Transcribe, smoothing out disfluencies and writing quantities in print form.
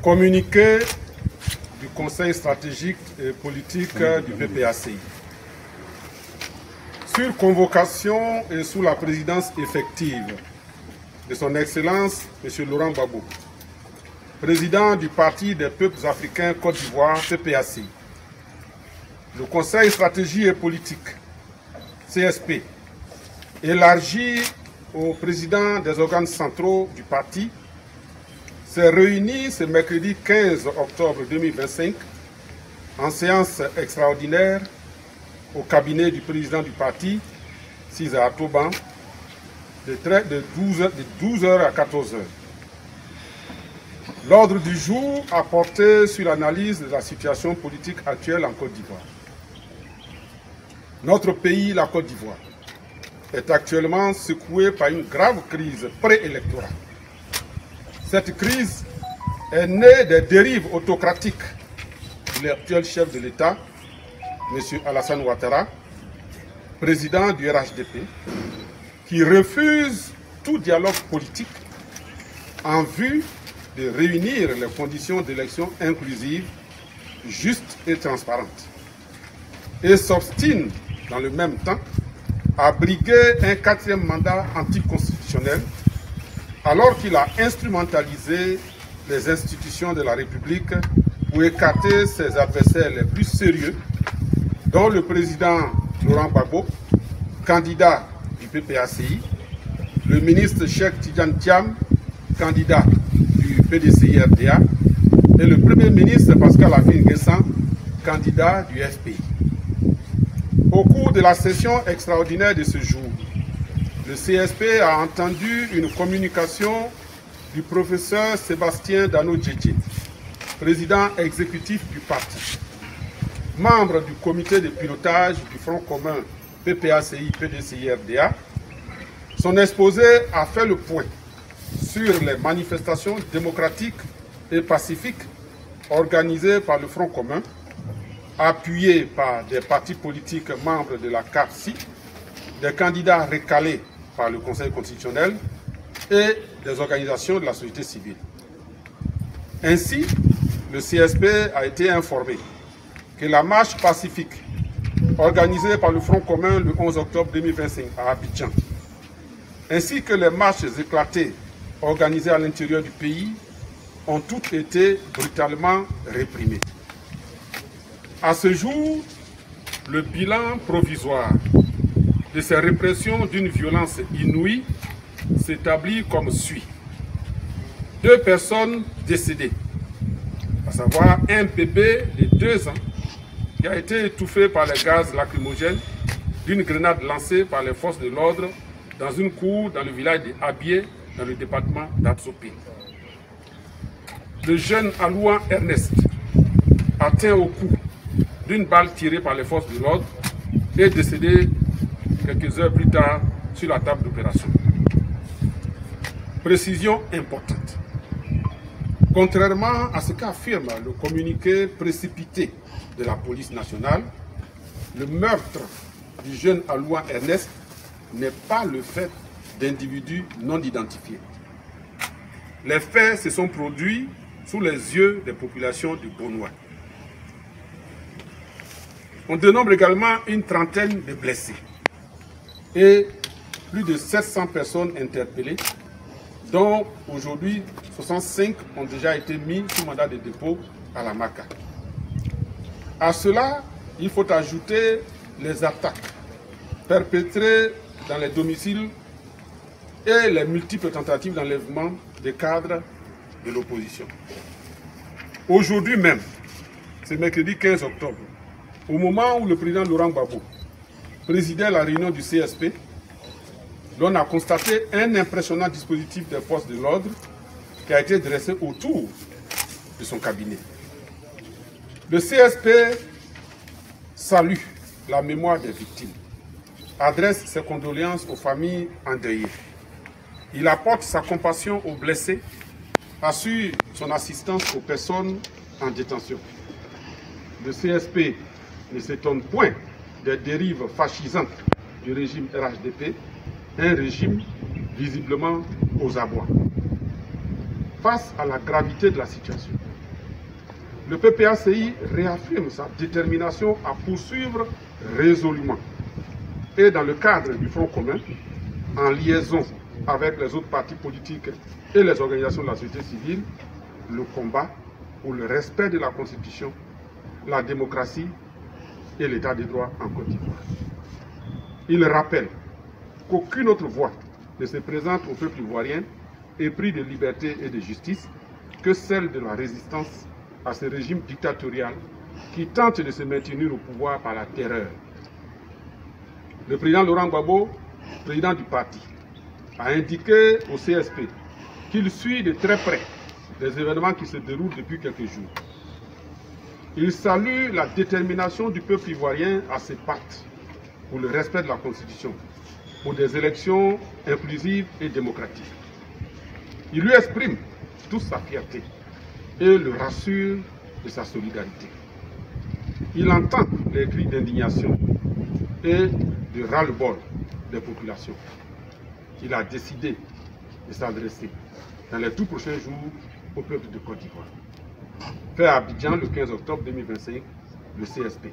Communiqué du Conseil stratégique et politique du PPACI. Sur convocation et sous la présidence effective de son Excellence M. Laurent Gbagbo, président du Parti des peuples africains Côte d'Ivoire, PPACI, le Conseil stratégie et politique, CSP, élargi au président des organes centraux du parti, s'est réuni ce mercredi 15 octobre 2025 en séance extraordinaire au cabinet du président du parti, César Toban, de 12h à 14h. L'ordre du jour a porté sur l'analyse de la situation politique actuelle en Côte d'Ivoire. Notre pays, la Côte d'Ivoire, est actuellement secoué par une grave crise préélectorale. Cette crise est née des dérives autocratiques de l'actuel chef de l'État, M. Alassane Ouattara, président du RHDP, qui refuse tout dialogue politique en vue de réunir les conditions d'élections inclusives, justes et transparentes, et s'obstine dans le même temps à briguer un 4e mandat anticonstitutionnel alors qu'il a instrumentalisé les institutions de la République pour écarter ses adversaires les plus sérieux, dont le président Laurent Gbagbo, candidat du PPACI, le ministre Cheikh Tidiane Thiam, candidat du PDCI-RDA, et le premier ministre Pascal Affi-N'Guessan, candidat du FPI. Au cours de la session extraordinaire de ce jour, le CSP a entendu une communication du professeur Sébastien Dano-Djedje, président exécutif du parti, membre du comité de pilotage du Front commun PPACI-PDCI-RDA. Son exposé a fait le point sur les manifestations démocratiques et pacifiques organisées par le Front commun, appuyées par des partis politiques membres de la CAPSI, des candidats recalés par le Conseil constitutionnel et des organisations de la société civile. Ainsi, le CSP a été informé que la marche pacifique organisée par le Front commun le 11 octobre 2025 à Abidjan, ainsi que les marches éclatées organisées à l'intérieur du pays, ont toutes été brutalement réprimées. À ce jour, le bilan provisoire de ces répressions d'une violence inouïe s'établit comme suit. 2 personnes décédées, à savoir un bébé de 2 ans qui a été étouffé par les gaz lacrymogènes d'une grenade lancée par les forces de l'ordre dans une cour dans le village de Abié, dans le département d'Atsopé. Le jeune Alouan Ernest, atteint au cou d'une balle tirée par les forces de l'ordre, est décédé quelques heures plus tard sur la table d'opération. Précision importante. Contrairement à ce qu'affirme le communiqué précipité de la police nationale, le meurtre du jeune Alouan Ernest n'est pas le fait d'individus non identifiés. Les faits se sont produits sous les yeux des populations du Bonois. On dénombre également une trentaine de blessés et plus de 700 personnes interpellées, dont aujourd'hui 65 ont déjà été mis sous mandat de dépôt à la MACA. À cela, il faut ajouter les attaques perpétrées dans les domiciles et les multiples tentatives d'enlèvement des cadres de l'opposition. Aujourd'hui même, c'est mercredi 15 octobre, au moment où le président Laurent Gbagbo présidait la réunion du CSP, l'on a constaté un impressionnant dispositif des forces de l'ordre qui a été dressé autour de son cabinet. Le CSP salue la mémoire des victimes, adresse ses condoléances aux familles endeuillées. Il apporte sa compassion aux blessés, assure son assistance aux personnes en détention. Le CSP ne s'étonne point des dérives fascisantes du régime RHDP, un régime visiblement aux abois. Face à la gravité de la situation, le PPACI réaffirme sa détermination à poursuivre résolument et dans le cadre du Front commun, en liaison avec les autres partis politiques et les organisations de la société civile, le combat pour le respect de la Constitution, la démocratie et l'état de droit en Côte d'Ivoire. Il rappelle qu'aucune autre voie ne se présente au peuple ivoirien épris de liberté et de justice que celle de la résistance à ce régime dictatorial qui tente de se maintenir au pouvoir par la terreur. Le président Laurent Gbagbo, président du parti, a indiqué au CSP qu'il suit de très près les événements qui se déroulent depuis quelques jours. Il salue la détermination du peuple ivoirien à se battre pour le respect de la Constitution, pour des élections inclusives et démocratiques. Il lui exprime toute sa fierté et le rassure de sa solidarité. Il entend les cris d'indignation et de ras-le-bol des populations. Il a décidé de s'adresser dans les tout prochains jours au peuple de Côte d'Ivoire. Fait à Abidjan le 15 octobre 2025, le CSP.